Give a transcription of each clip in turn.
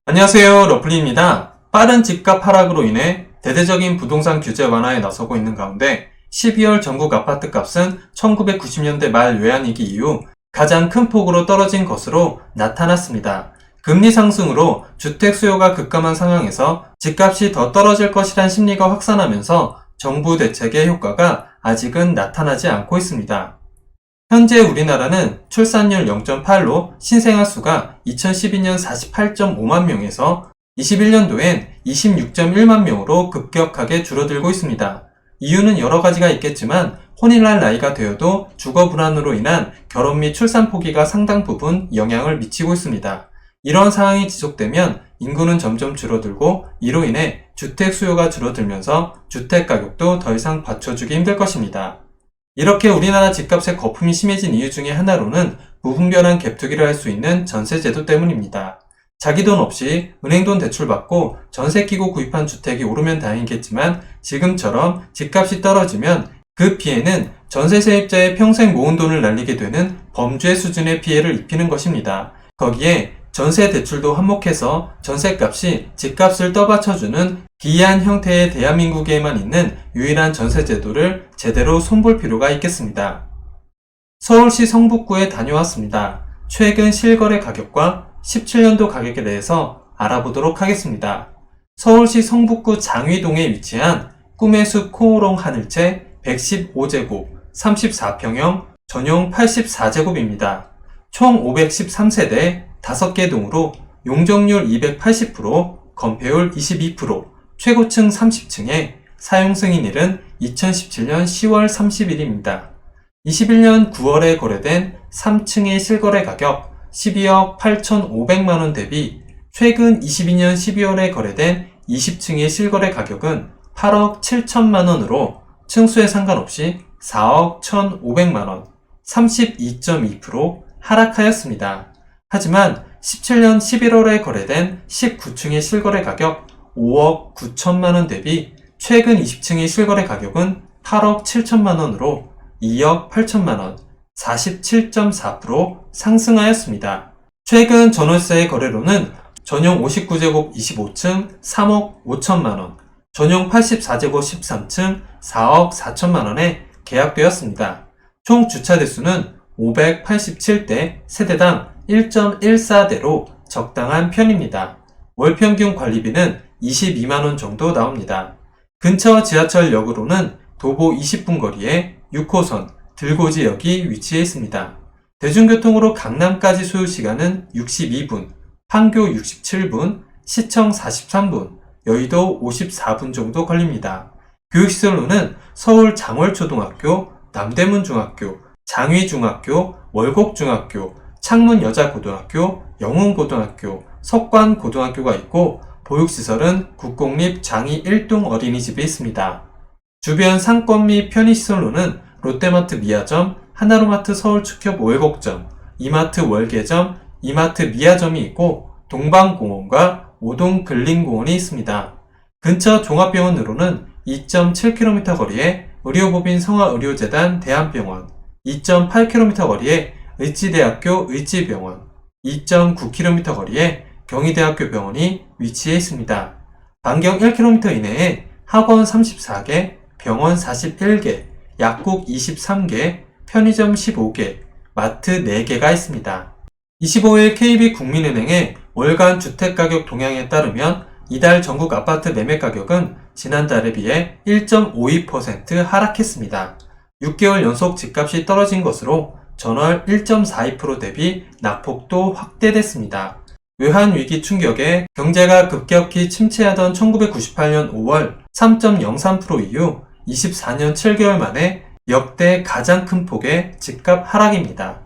안녕하세요, 러플리입니다. 빠른 집값 하락으로 인해 대대적인 부동산 규제 완화에 나서고 있는 가운데 12월 전국 아파트 값은 1990년대 말 외환위기 이후 가장 큰 폭으로 떨어진 것으로 나타났습니다. 금리 상승으로 주택 수요가 급감한 상황에서 집값이 더 떨어질 것이란 심리가 확산하면서 정부 대책의 효과가 아직은 나타나지 않고 있습니다. 현재 우리나라는 출산율 0.8로 신생아 수가 2012년 48.5만 명에서 21년도엔 26.1만 명으로 급격하게 줄어들고 있습니다. 이유는 여러 가지가 있겠지만 혼인할 나이가 되어도 주거 불안으로 인한 결혼 및 출산 포기가 상당 부분 영향을 미치고 있습니다. 이런 상황이 지속되면 인구는 점점 줄어들고 이로 인해 주택 수요가 줄어들면서 주택 가격도 더 이상 받쳐주기 힘들 것입니다. 이렇게 우리나라 집값의 거품이 심해진 이유 중에 하나로는 무분별한 갭투기를 할 수 있는 전세제도 때문입니다. 자기 돈 없이 은행돈 대출받고 전세 끼고 구입한 주택이 오르면 다행이겠지만 지금처럼 집값이 떨어지면 그 피해는 전세 세입자의 평생 모은 돈을 날리게 되는 범죄 수준의 피해를 입히는 것입니다. 거기에 전세 대출도 한몫해서 전세값이 집값을 떠받쳐주는 기이한 형태의 대한민국에만 있는 유일한 전세제도를 제대로 손볼 필요가 있겠습니다. 서울시 성북구에 다녀왔습니다. 최근 실거래 가격과 17년도 가격에 대해서 알아보도록 하겠습니다. 서울시 성북구 장위동에 위치한 꿈의 숲 코오롱 하늘채 115제곱 34평형 전용 84제곱입니다. 총 513세대 5개 동으로 용적률 280%, 건폐율 22%, 최고층 30층에 사용 승인일은 2017년 10월 30일입니다. 21년 9월에 거래된 3층의 실거래 가격 12억 8,500만원 대비 최근 22년 12월에 거래된 20층의 실거래 가격은 8억 7천만원으로 층수에 상관없이 4억 1,500만원, 32.2% 하락하였습니다. 하지만 17년 11월에 거래된 19층의 실거래 가격 5억 9천만원 대비 최근 20층의 실거래 가격은 8억 7천만원으로 2억 8천만원, 47.4% 상승하였습니다. 최근 전월세 거래로는 전용 59제곱 25층 3억 5천만원, 전용 84제곱 13층 4억 4천만원에 계약되었습니다. 총 주차 대수는 587대 세대당 1.14대로 적당한 편입니다. 월평균 관리비는 22만원 정도 나옵니다. 근처 지하철역으로는 도보 20분 거리에 6호선 들고지역이 위치해 있습니다. 대중교통으로 강남까지 소요시간은 62분, 판교 67분, 시청 43분, 여의도 54분 정도 걸립니다. 교육시설로는 서울 장월초등학교, 남대문중학교, 장위중학교, 월곡중학교, 창문여자고등학교, 영훈고등학교, 석관고등학교가 있고 보육시설은 국공립 장위 1동 어린이집이 있습니다. 주변 상권 및 편의시설로는 롯데마트 미아점, 하나로마트 서울축협 월곡점, 이마트 월계점, 이마트 미아점이 있고 동방공원과 오동 근린공원이 있습니다. 근처 종합병원으로는 2.7km 거리에 의료법인 성화의료재단 대한병원, 2.8km 거리에 의지대학교 의지병원, 2.9km 거리에 경희대학교 병원이 위치해 있습니다. 반경 1km 이내에 학원 34개, 병원 41개, 약국 23개, 편의점 15개, 마트 4개가 있습니다. 25일 KB국민은행의 월간 주택가격 동향에 따르면 이달 전국 아파트 매매 가격은 지난달에 비해 1.52% 하락했습니다. 6개월 연속 집값이 떨어진 것으로 전월 1.42% 대비 낙폭도 확대됐습니다. 외환위기 충격에 경제가 급격히 침체하던 1998년 5월 3.03% 이후 24년 7개월 만에 역대 가장 큰 폭의 집값 하락입니다.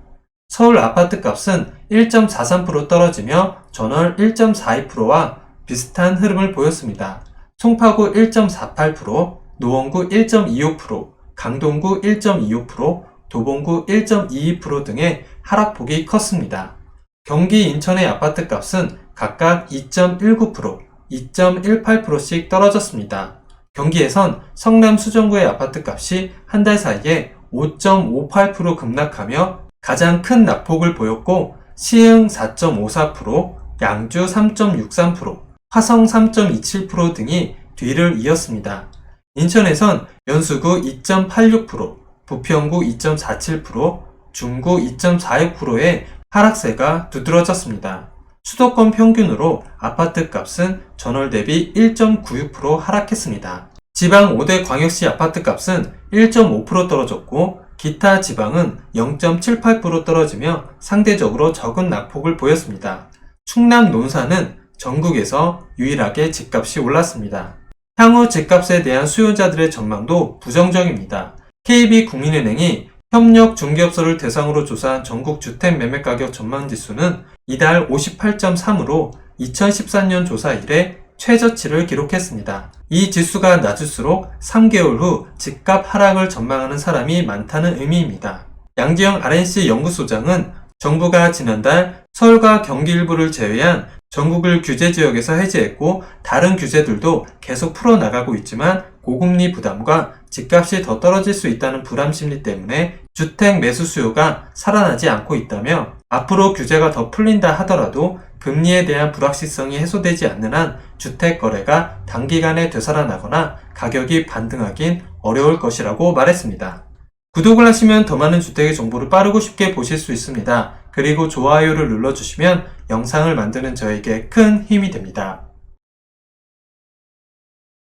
서울 아파트 값은 1.43% 떨어지며 전월 1.42%와 비슷한 흐름을 보였습니다. 송파구 1.48%, 노원구 1.25%, 강동구 1.25%, 도봉구 1.22% 등의 하락폭이 컸습니다. 경기 인천의 아파트 값은 각각 2.19%, 2.18%씩 떨어졌습니다. 경기에선 성남 수정구의 아파트 값이 한 달 사이에 5.58% 급락하며 가장 큰 낙폭을 보였고 시흥 4.54%, 양주 3.63%, 화성 3.27% 등이 뒤를 이었습니다. 인천에선 연수구 2.86%, 부평구 2.47%, 중구 2.46%의 하락세가 두드러졌습니다. 수도권 평균으로 아파트 값은 전월 대비 1.96% 하락했습니다. 지방 5대 광역시 아파트 값은 1.5% 떨어졌고 기타 지방은 0.78% 떨어지며 상대적으로 적은 낙폭을 보였습니다. 충남 논산은 전국에서 유일하게 집값이 올랐습니다. 향후 집값에 대한 수요자들의 전망도 부정적입니다. KB국민은행이 협력 중개업소를 대상으로 조사한 전국 주택 매매가격 전망지수는 이달 58.3으로 2014년 조사 이래 최저치를 기록했습니다. 이 지수가 낮을수록 3개월 후 집값 하락을 전망하는 사람이 많다는 의미입니다. 양지영 RNC 연구소장은 정부가 지난달 서울과 경기 일부를 제외한 전국을 규제지역에서 해제했고 다른 규제들도 계속 풀어나가고 있지만 고금리 부담과 집값이 더 떨어질 수 있다는 불안심리 때문에 주택 매수 수요가 살아나지 않고 있다며 앞으로 규제가 더 풀린다 하더라도 금리에 대한 불확실성이 해소되지 않는 한 주택 거래가 단기간에 되살아나거나 가격이 반등하긴 어려울 것이라고 말했습니다. 구독을 하시면 더 많은 주택의 정보를 빠르고 쉽게 보실 수 있습니다. 그리고 좋아요를 눌러주시면 영상을 만드는 저에게 큰 힘이 됩니다.